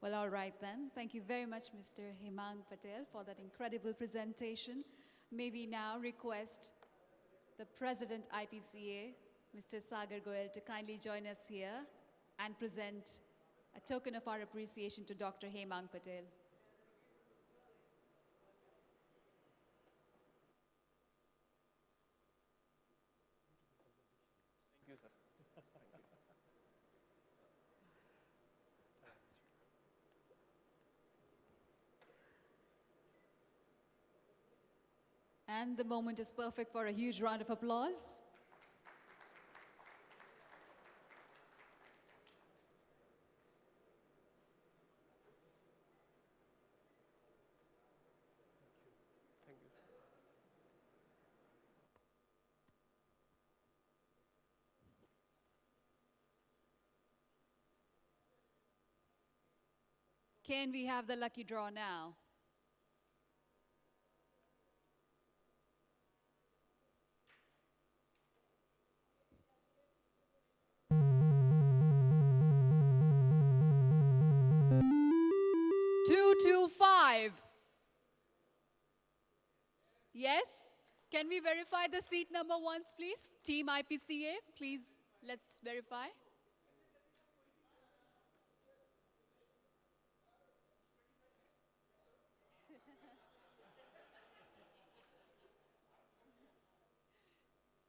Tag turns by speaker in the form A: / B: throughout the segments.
A: Well, all right then. Thank you very much, Mr. Hemang Patel, for that incredible presentation. May we now request the President IPCA, Mr. Sagar Goel, to kindly join us here and present a token of our appreciation to Dr. Hemang Patel.
B: Thank you, sir.
A: And the moment is perfect for a huge round of applause.
B: Thank you.
A: Can we have the lucky draw now? Five. Yes? Can we verify the seat number once, please? Team IPCA, please, let's verify.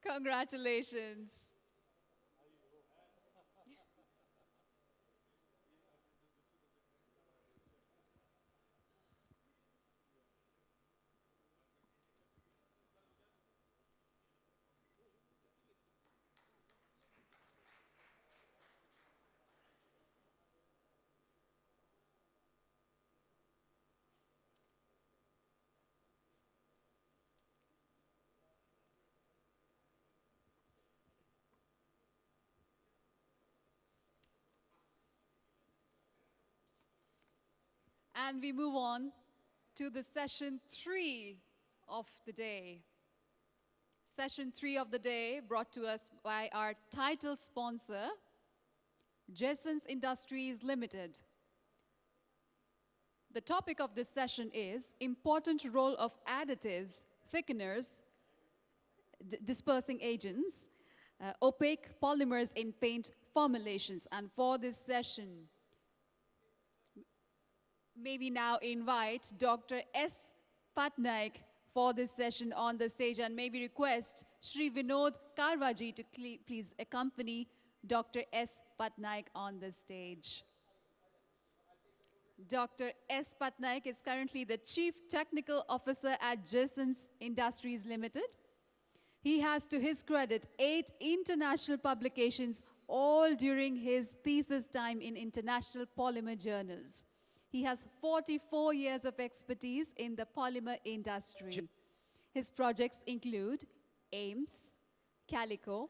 A: Congratulations. And we move on to the session 3 of the day. Session 3 of the day brought to us by our title sponsor, Jesons Industries Limited. The topic of this session is important role of additives, thickeners, dispersing agents, opaque polymers in paint formulations. And for this session, may we now invite Dr. S. Patnaik for this session on the stage, and may we request Shri Vinod Karwaji to please accompany Dr. S. Patnaik on the stage. Dr. S. Patnaik is currently the Chief Technical Officer at Jesons Industries Limited. He has, to his credit, 8 international publications, all during his thesis time in international polymer journals. He has 44 years of expertise in the polymer industry. His projects include AIMS, Calico,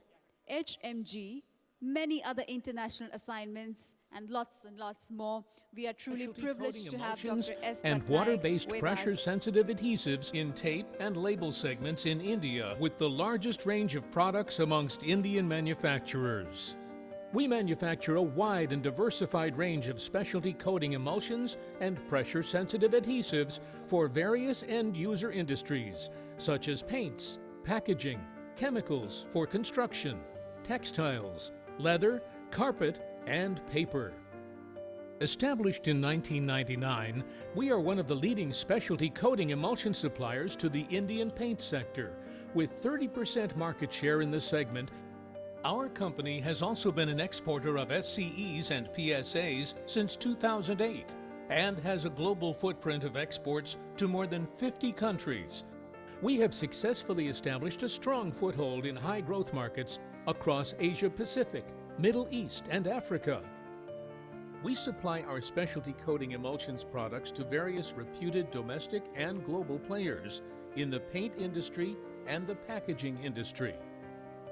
A: HMG, many other international assignments, and lots more. We are truly privileged to have Dr. S.
C: and
A: Patnaik
C: water-based
A: with
C: pressure-sensitive adhesives in tape and label segments in India, with the largest range of products amongst Indian manufacturers. We manufacture a wide and diversified range of specialty coating emulsions and pressure-sensitive adhesives for various end-user industries, such as paints, packaging, chemicals for construction, textiles, leather, carpet, and paper. Established in 1999, we are one of the leading specialty coating emulsion suppliers to the Indian paint sector, with 30% market share in the segment. Our company has also been an exporter of SCEs and PSAs since 2008 and has a global footprint of exports to more than 50 countries. We have successfully established a strong foothold in high-growth markets across Asia Pacific, Middle East, and Africa. We supply our specialty coating emulsions products to various reputed domestic and global players in the paint industry and the packaging industry.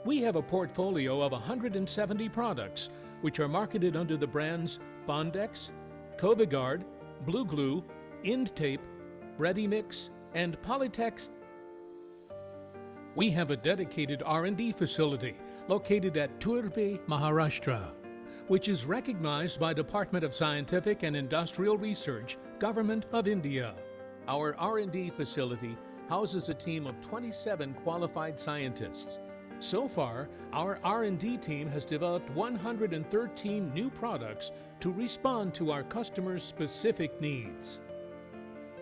C: We have a portfolio of 170 products, which are marketed under the brands Bondex, Covigard, Blue Glue, Ind Tape, Ready-Mix, and Polytex. We have a dedicated R&D facility located at Turbe, Maharashtra. which is recognized by Department of Scientific and Industrial Research, Government of India. Our R&D facility houses a team of 27 qualified scientists. So far, our R&D team has developed 113 new products to respond to our customers' specific needs.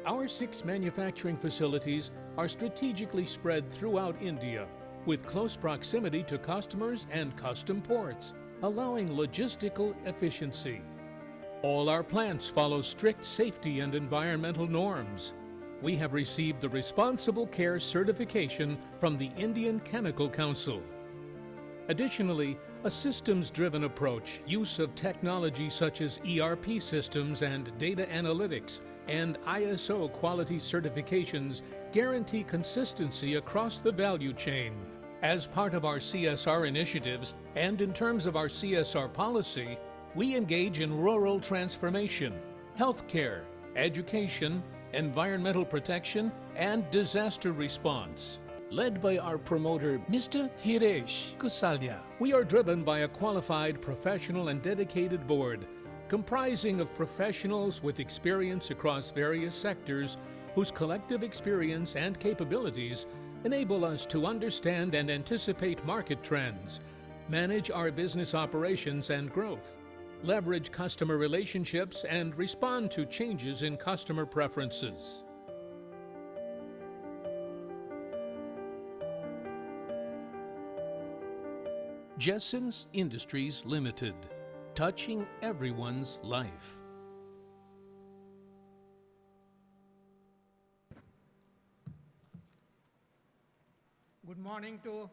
C: Our 6 manufacturing facilities are strategically spread throughout India, with close proximity to customers and custom ports, allowing logistical efficiency. All our plants follow strict safety and environmental norms. We have received the Responsible Care certification from the Indian Chemical Council. Additionally, a systems-driven approach, use of technology such as ERP systems and data analytics, and ISO quality certifications guarantee consistency across the value chain. As part of our CSR initiatives and in terms of our CSR policy, we engage in rural transformation, healthcare, education, environmental protection, and disaster response. Led by our promoter, Mr. Hiresh Kusalia, we are driven by a qualified, professional, and dedicated board, comprising of professionals with experience across various sectors whose collective experience and capabilities enable us to understand and anticipate market trends, manage our business operations and growth, leverage customer relationships, and respond to changes in customer preferences. Jesons Industries Limited, touching everyone's life.
D: Good morning to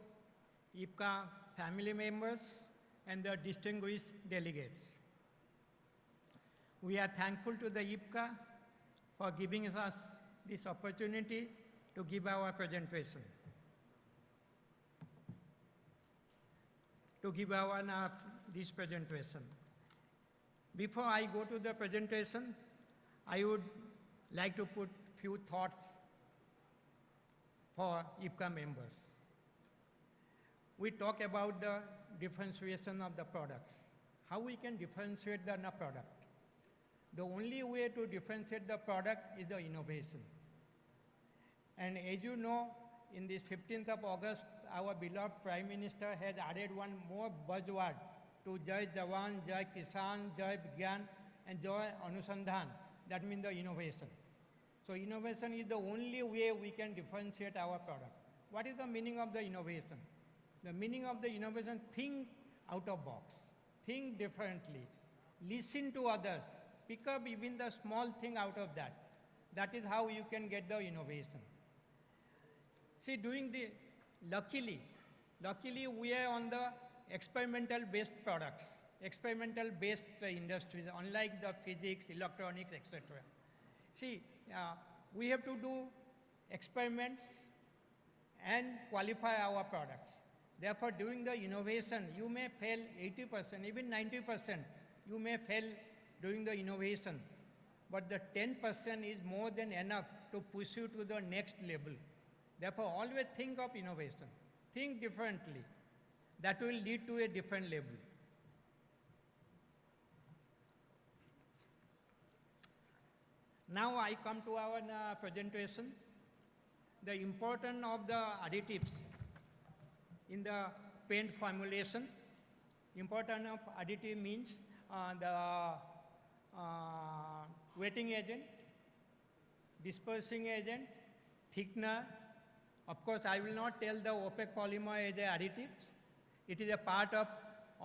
D: IPCA family members and the distinguished delegates. We are thankful to the IPCA for giving us this opportunity to give our presentation. This presentation. Before I go to the presentation, I would like to put few thoughts for IPCA members. We talk about the differentiation of the products. How we can differentiate the product? The only way to differentiate the product is the innovation. And as you know, in this 15th of August, our beloved Prime Minister has added one more buzzword to Jai Jawan, Jai Kisan, Jai Vigyan, and Jai Anusandhan. That means the innovation. So innovation is the only way we can differentiate our product. What is the meaning of the innovation? The meaning of the innovation, think out of box, think differently, listen to others, pick up even the small thing out of that. That is how you can get the innovation. See, luckily we are on the experimental based products, experimental based industries, unlike the physics, electronics, etc. See, we have to do experiments and qualify our products. Therefore, during the innovation, you may fail 80%, even 90%, you may fail during the innovation. But the 10% is more than enough to push you to the next level. Therefore, always think of innovation. Think differently. That will lead to a different level. Now I come to our presentation. The importance of the additives in the paint formulation. Importance of additive means the wetting agent, dispersing agent, thickener. Of course, I will not tell the opaque polymer as a additives. It is a part of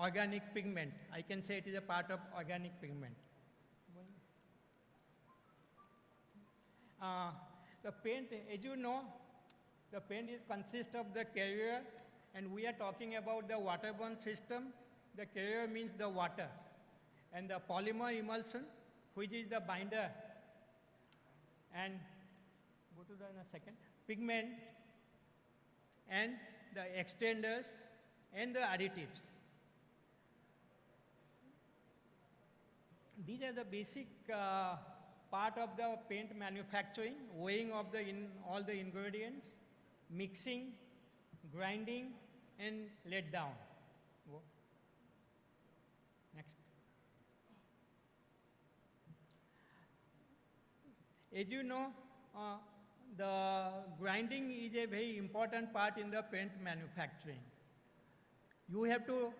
D: organic pigment. I can say it is a part of organic pigment. The paint, as you know, the paint consists of the carrier, and we are talking about the waterborne system. The carrier means the water, and the polymer emulsion, which is the binder, and go to the second, pigment, and the extenders, and the additives. These are the basic part of the paint manufacturing, weighing of all the ingredients, mixing, grinding, and let down. Next. As you know, the grinding is a very important part in the paint manufacturing. You have to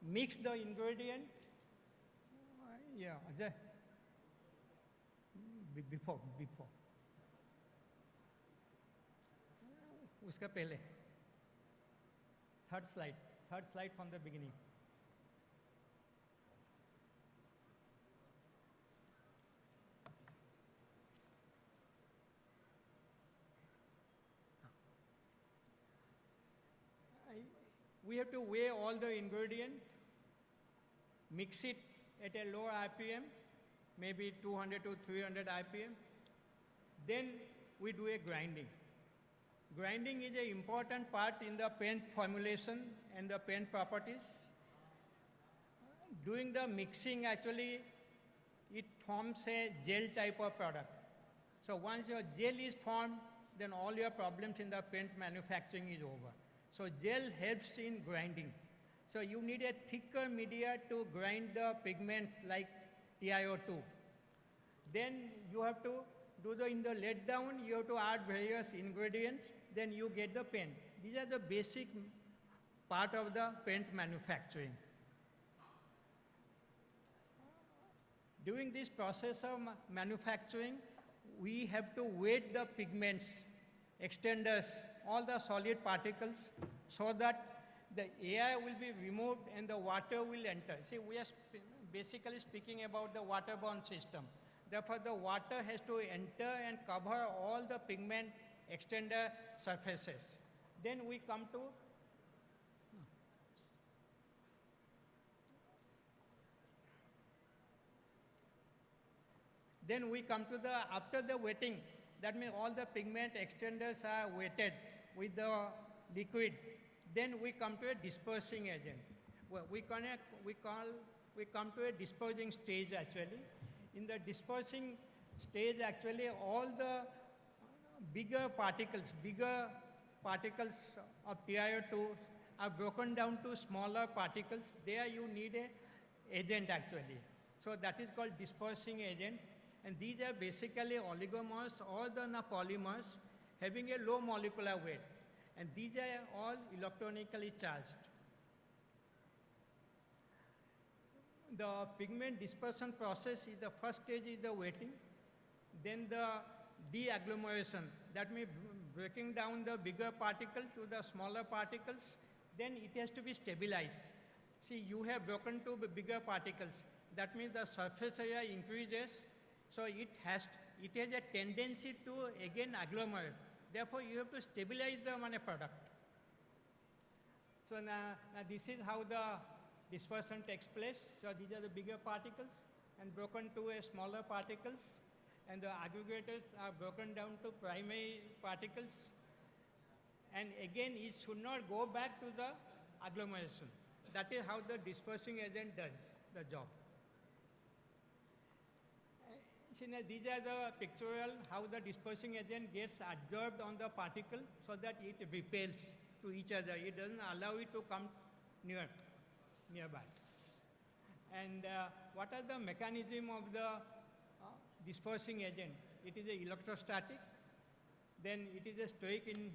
D: mix the ingredient. Yeah, before. उसका पहले. Third slide from the beginning. We have to weigh all the ingredient, mix it at a low RPM, maybe 200 to 300 RPM. Then we do a grinding. Grinding is an important part in the paint formulation and the paint properties. During the mixing, actually, it forms a gel type of product. So once your gel is formed, then all your problems in the paint manufacturing is over. So gel helps in grinding. So you need a thicker media to grind the pigments like TiO2. Then you have to do in the let down, you have to add various ingredients, then you get the paint. These are the basic part of the paint manufacturing. During this process of manufacturing, we have to weight the pigments, extenders, all the solid particles, so that the air will be removed and the water will enter. See, we are basically speaking about the waterborne system. Therefore, the water has to enter and cover all the pigment extender surfaces. Then we come to after the wetting, that means all the pigment extenders are wetted with the liquid. Then we come to a dispersing agent. Well, we come to a dispersing stage actually. In the dispersing stage actually all the bigger particles of TiO2 are broken down to smaller particles. There you need an agent actually. So that is called dispersing agent. And these are basically oligomers or the polymers having a low molecular weight. And these are all electronically charged. The pigment dispersion process is the first stage is the wetting, then the de-agglomeration, that means breaking down the bigger particle to the smaller particles, then it has to be stabilized. See, you have broken to bigger particles, that means the surface area increases, so it has a tendency to again agglomerate. Therefore, you have to stabilize the product. So now this is how the dispersion takes place. So these are the bigger particles and broken to a smaller particles, and the aggregators are broken down to primary particles. And again, it should not go back to the agglomeration. That is how the dispersing agent does the job. See, now these are the pictorial how the dispersing agent gets absorbed on the particle so that it repels to each other. It doesn't allow it to come nearby. And what are the mechanism of the dispersing agent? It is a electrostatic, then it is a steric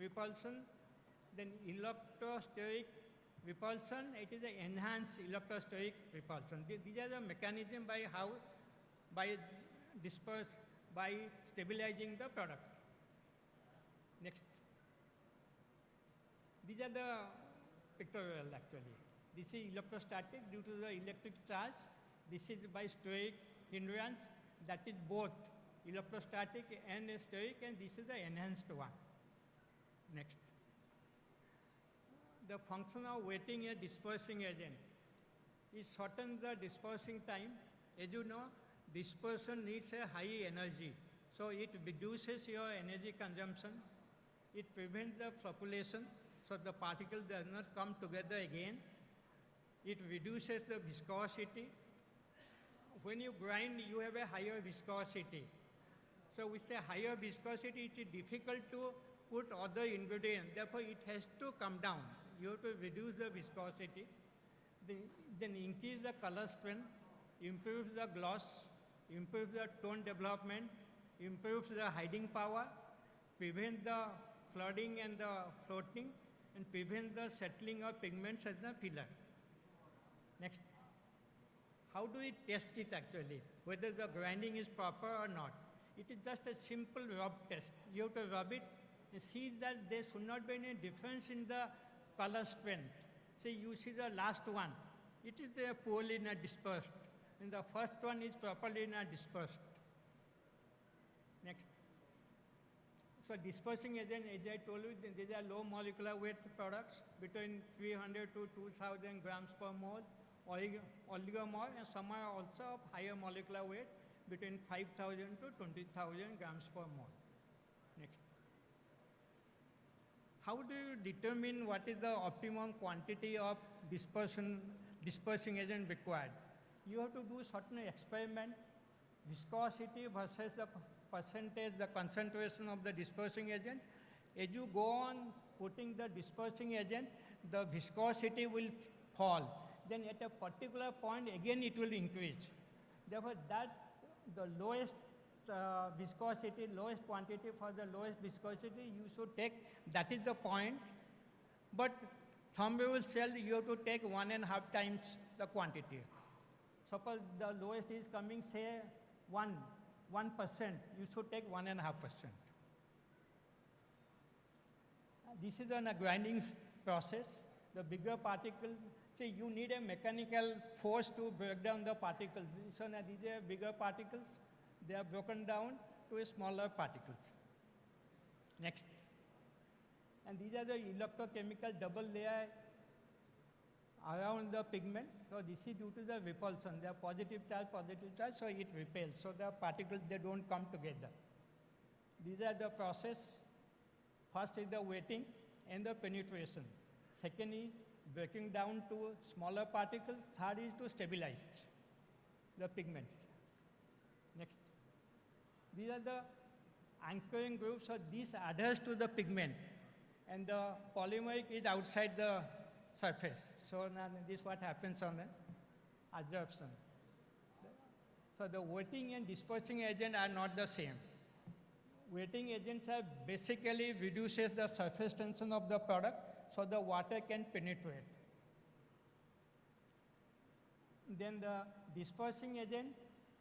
D: repulsion, then electrosteric repulsion, it is an enhanced electrosteric repulsion. These are the mechanism by stabilizing the product. Next. These are the pictorial actually. This is electrostatic due to the electric charge. This is by steric hindrance, that is both electrostatic and steric, and this is the enhanced one. Next. The function of wetting a dispersing agent is shorten the dispersing time. As you know, dispersion needs a high energy. So it reduces your energy consumption. It prevents the flocculation, so the particle does not come together again. It reduces the viscosity. When you grind, you have a higher viscosity. So with a higher viscosity, it is difficult to put other ingredients. Therefore, it has to come down. You have to reduce the viscosity. then increase the color strength, improves the gloss, improves the tone development, improves the hiding power, prevents the flooding and the floating, and prevents the settling of pigments as the filler. Next. How do we test it actually, whether the grinding is proper or not? It is just a simple rub test. You have to rub it and see that there should not be any difference in the color strength. Say you see the last one, it is poorly dispersed, and the first one is properly dispersed. Next. So dispersing agent, as I told you, these are low molecular weight products between 300 to 2,000 grams per mole, oligomere, and some are also of higher molecular weight between 5,000 to 20,000 grams per mole. Next. How do you determine what is the optimum quantity of dispersing agent required? You have to do certain experiment, viscosity versus the percentage, the concentration of the dispersing agent. As you go on putting the dispersing agent, the viscosity will fall. Then at a particular point, again it will increase. Therefore, the lowest viscosity, lowest quantity for the lowest viscosity you should take, that is the point. But thumb rule says you have to take 1.5 times the quantity. Suppose the lowest is coming, say, 1%, you should take 1.5%. This is a grinding process. The bigger particle, say you need a mechanical force to break down the particles. So now these are bigger particles. They are broken down to smaller particles. Next. And these are the electrochemical double layer around the pigment. So this is due to the repulsion. They are positive charge, so it repels. So the particles, they don't come together. These are the process. First is the wetting and the penetration. Second is breaking down to smaller particles. Third is to stabilize the pigments. Next. These are the anchoring groups. So this adheres to the pigment, and the polymer is outside the surface. So now this is what happens on the adsorption. So the wetting and dispersing agent are not the same. Wetting agents are basically reduces the surface tension of the product so the water can penetrate. Then the dispersing agent,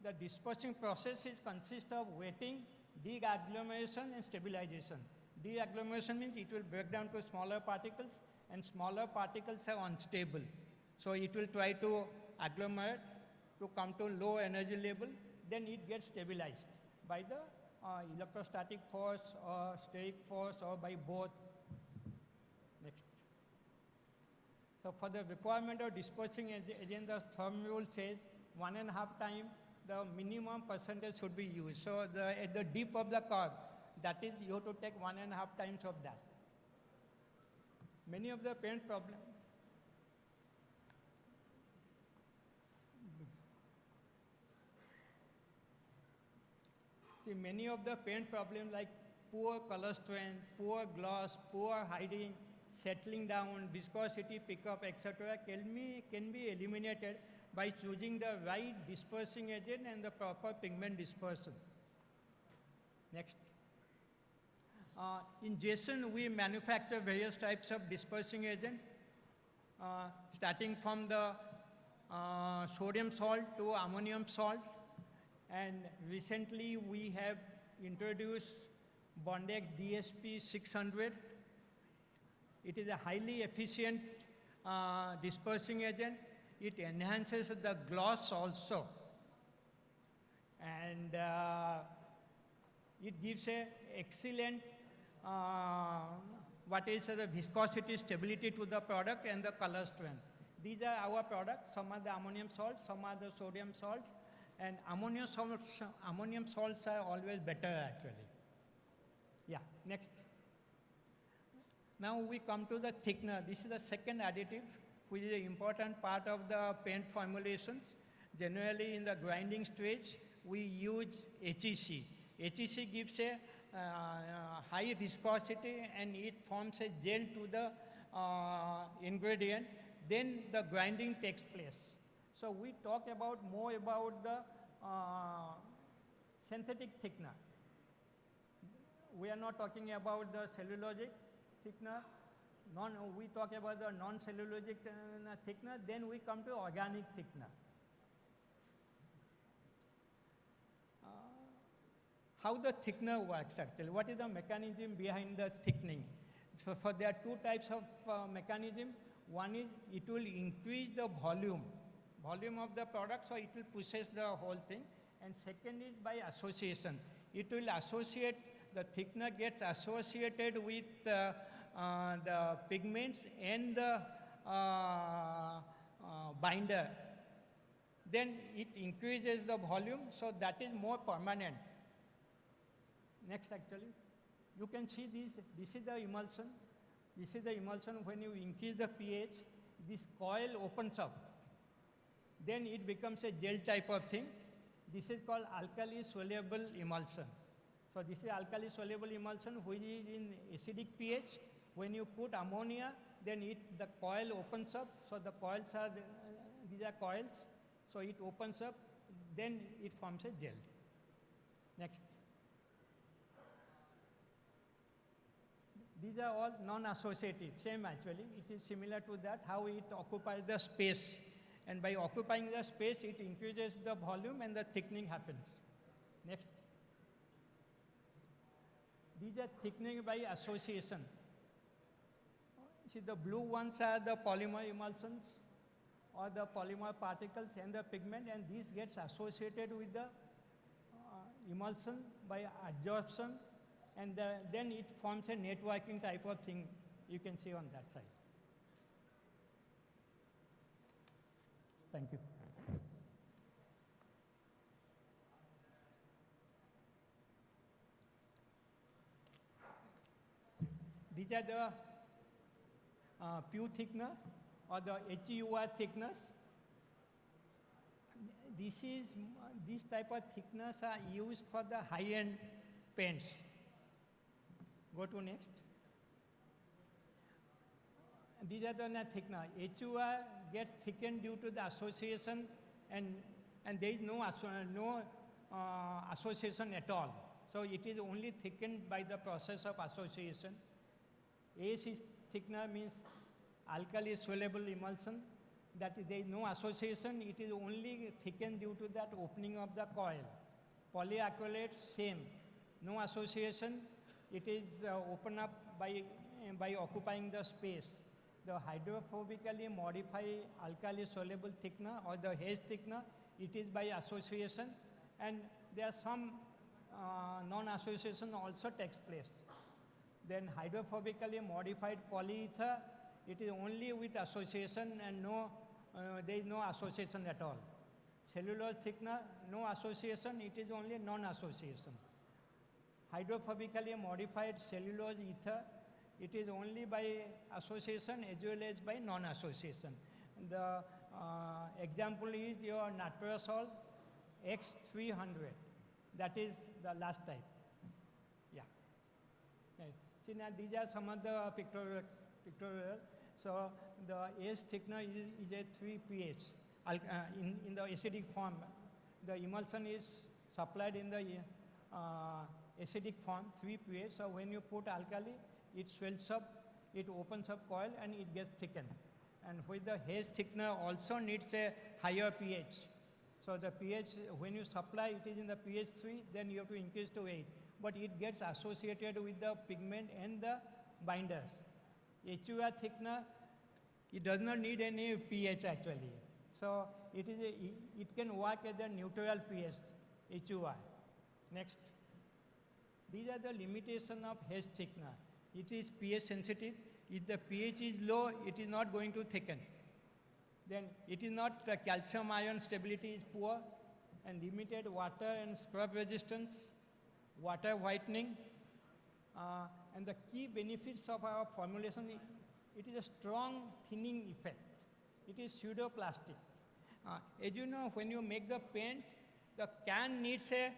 D: the dispersing process consists of wetting, deagglomeration, and stabilization. Deagglomeration means it will break down to smaller particles, and smaller particles are unstable. So it will try to agglomerate to come to low energy level, then it gets stabilized by the electrostatic force or steric force or by both. Next. So for the requirement of dispersing agent, the thumb rule says 1.5 times the minimum percentage should be used. So at the dip of the curve, that is, you have to take 1.5 times of that. Many of the paint problems, many of the paint problems like poor color strength, poor gloss, poor hiding, settling down, viscosity pickup, etc. can be eliminated by choosing the right dispersing agent and the proper pigment dispersion. Next. In Jeson, we manufacture various types of dispersing agent, starting from the sodium salt to ammonium salt. And recently, we have introduced Bondex DSP 600. It is a highly efficient dispersing agent. It enhances the gloss also. And it gives an excellent the viscosity stability to the product and the color strength. These are our products. Some are the ammonium salt, some are the sodium salt. And ammonium salts are always better actually. Yeah, next. Now we come to the thickener. This is the second additive, which is an important part of the paint formulations. Generally in the grinding stage, we use HEC. HEC gives a high viscosity and it forms a gel to the ingredient. then the grinding takes place. So we talk about more about the synthetic thickener. We are not talking about the cellulosic thickener. We talk about the non-cellulosic thickener. Then we come to organic thickener. How the thickener works actually? What is the mechanism behind the thickening? So there are two types of mechanism. One is it will increase the volume of the product, so it will pushes the whole thing. And second is by association. It will associate, the thickener gets associated with the pigments and the binder. Then it increases the volume, so that is more permanent. Next actually, you can see this is the emulsion. This is the emulsion. When you increase the pH, this coil opens up. Then it becomes a gel type of thing. This is called alkali soluble emulsion. So this is alkali soluble emulsion which is in acidic pH. When you put ammonia, then the coil opens up. So the coils are, these are coils. So it opens up, then it forms a gel. Next. These are all non-associative, same actually. It is similar to that, how it occupies the space. And by occupying the space, it increases the volume and the thickening happens. Next. These are thickening by association. See, the blue ones are the polymer emulsions or the polymer particles and the pigment, and this gets associated with the emulsion by adsorption, and then it forms a networking type of thing you can see on that side. Thank you. These are the PuR thickener or the HUR thickness. These type of thickness are used for the high-end paints. Go to next. These are the thickener. HUR gets thickened due to the association, and there is no association at all. So it is only thickened by the process of association. AS thickener means alkali soluble emulsion. That is, there is no association. It is only thickened due to that opening of the coil. Polyacrylates, same. No association. It is open up by occupying the space. The hydrophobically modified alkali soluble thickener or the haze thickener, it is by association, and there are some non-association also takes place. Then hydrophobically modified polyether, it is only with association and there is no association at all. Cellulose thickener, no association, it is only non-association. Hydrophobically modified cellulose ether, it is only by association as well as by non-association. The example is your natrosol X300. That is the last type. Yeah. Okay. See, now these are some of the pictorial. So the AS thickener is a 3 pH. In the acidic form, the emulsion is supplied in the acidic form, 3 pH. So when you put alkali, it swells up, it opens up coil, and it gets thickened. And with the haze thickener also needs a higher pH. So the pH, when you supply, it is in the pH 3, then you have to increase to 8. But it gets associated with the pigment and the binders. HUR thickener, it does not need any pH actually. So it can work at the neutral pH, HUR. Next. These are the limitations of haze thickener. It is pH sensitive. If the pH is low, it is not going to thicken. Then it is not, the calcium ion stability is poor, and limited water and scrub resistance, water whitening, and the key benefits of our formulation, it is a strong thinning effect. It is pseudoplastic. As you know, when you make the paint, the can needs a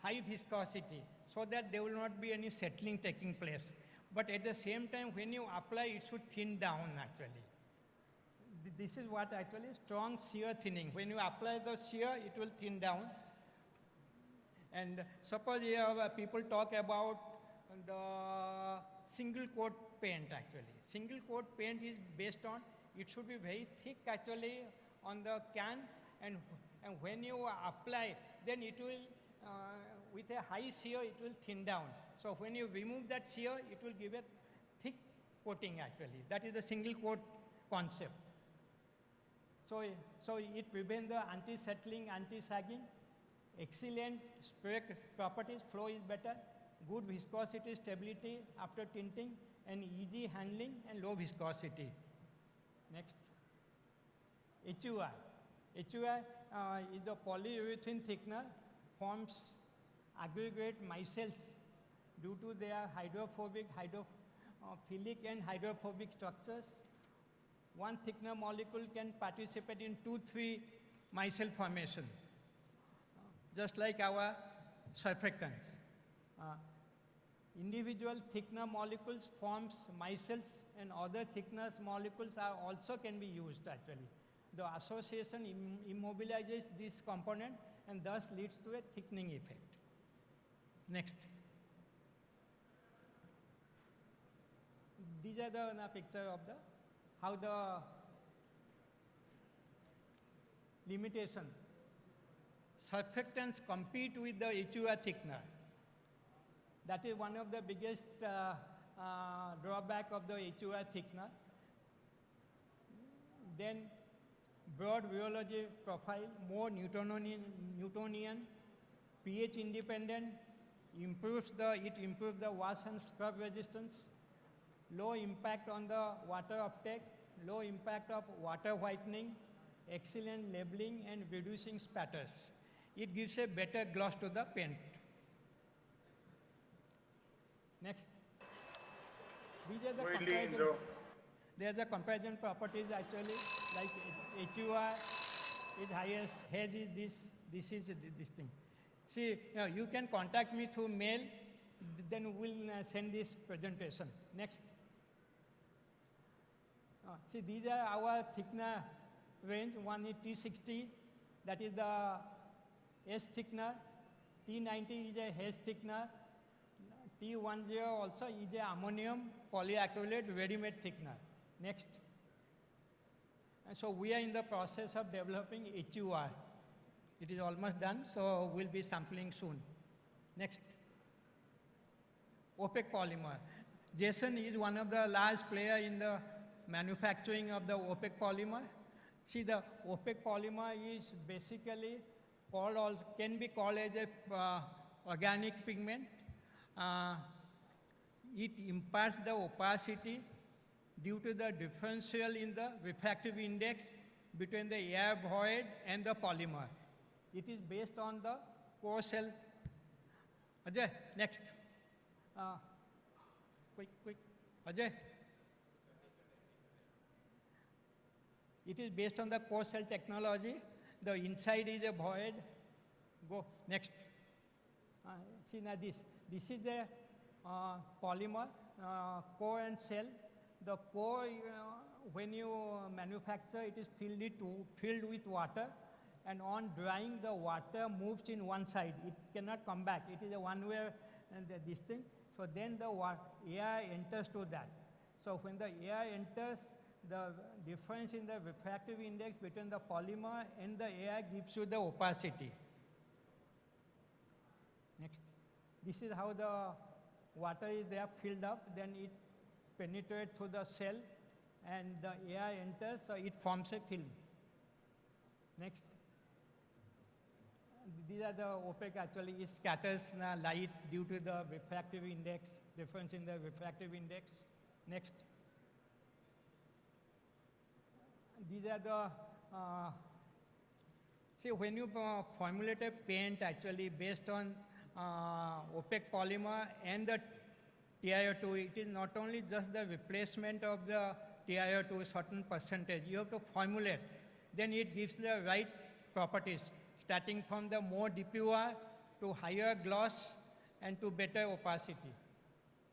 D: high viscosity so that there will not be any settling taking place. But at the same time, when you apply, it should thin down actually. this is what actually strong shear thinning. When you apply the shear, it will thin down. And suppose people talk about the single coat paint actually. Single coat paint is based on, it should be very thick actually on the can, and when you apply, then it will, with a high shear, it will thin down. So when you remove that shear, it will give a thick coating actually. That is the single coat concept. So it prevents the anti-settling, anti-sagging, excellent spray properties, flow is better, good viscosity, stability after tinting, and easy handling and low viscosity. Next. HUI. HUI is the polyurethane thickener, forms aggregate micelles due to their hydrophobic, hydrophilic and hydrophobic structures. One thickener molecule can participate in 2-3 micelle formation, just like our surfactants. Individual thickener molecules forms micelles, and other thickeners molecules are also can be used actually. The association immobilizes this component and thus leads to a thickening effect. Next. These are the picture of the how the limitation. Surfactants compete with the HUI thickener. That is one of the biggest drawback of the HUI thickener. Then broad rheology profile, more Newtonian, pH independent, it improves the wash and scrub resistance, low impact on the water uptake, low impact of water whitening, excellent labeling and reducing spatters. It gives a better gloss to the paint. Next. These are the comparison. They are the comparison properties actually, like HUI is highest, haze is this is this thing. See, you can contact me through mail, then we'll send this presentation. Next. See, these are our thickener range. One is T60, that is the S thickener. T90 is a haze thickener. T10 also is a ammonium polyacrylate ready-made thickener. Next. And so we are in the process of developing HUI. It is almost done, so we'll be sampling soon. Next. Opaque Polymer. Jeson is one of the large players in the manufacturing of the opaque polymer. See, the opaque polymer is basically called, can be called as a organic pigment. It imparts the opacity due to the differential in the refractive index between the air void and the polymer. It is based on the core cell. Ajay, next. Quick. Ajay. It is based on the core cell technology. The inside is a void. Go, next. See now this is a polymer, core and cell. The core, when you manufacture, it is filled with water, and on drying, the water moves in one side. It cannot come back. It is a one-way this thing. So then the air enters to that. So when the air enters, the difference in the refractive index between the polymer and the air gives you the opacity. Next. This is how the water is there filled up, then it penetrates through the cell and the air enters, so it forms a film. Next. These are the opaque actually, it scatters light due to the refractive index, difference in the refractive index. Next. These are the, see when you formulate a paint actually based on opaque polymer and the TiO2, it is not only just the replacement of the TiO2 certain percentage, you have to formulate, then it gives the right properties, starting from the more DPuR to higher gloss and to better opacity.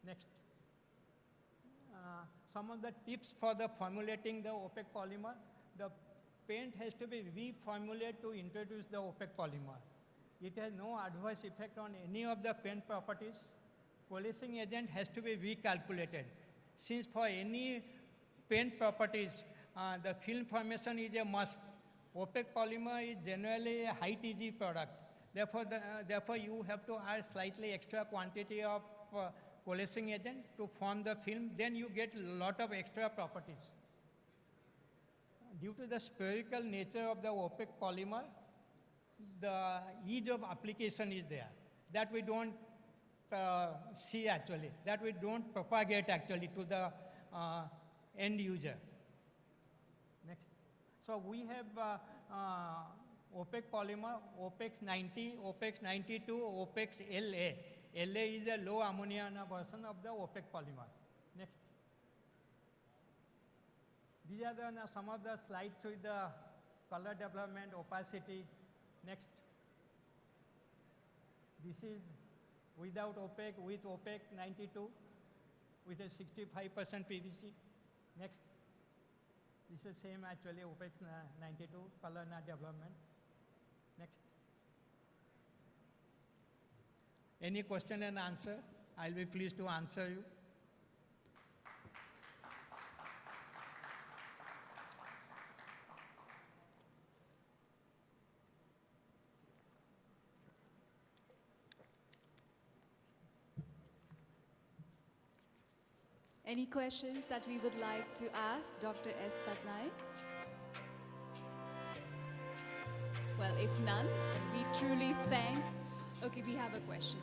D: Next. Some of the tips for the formulating the opaque polymer, the paint has to be reformulated to introduce the opaque polymer. It has no adverse effect on any of the paint properties. Coalescing agent has to be recalculated. Since for any paint properties, the film formation is a must. Opaque polymer is generally a high TG product. Therefore, you have to add slightly extra quantity of coalescing agent to form the film. Then you get a lot of extra properties. Due to the spherical nature of the opaque polymer, the ease of application is there. That we don't see actually, that we don't propagate actually to the end user. Next. So we have opaque polymer, Opaque 90, Opaque 92, Opaque LA. LA is a low ammonia version of the opaque polymer. Next. These are some of the slides with the color development, opacity. Next. This is without opaque, with opaque 92, with a 65% PVC. Next. This is same actually, opaque 92, color development. Next. Any question and answer? I'll be pleased to answer you.
A: Any questions that we would like to ask Dr. S. Patnaik? Well, if none, we truly thank... Okay, we have a question.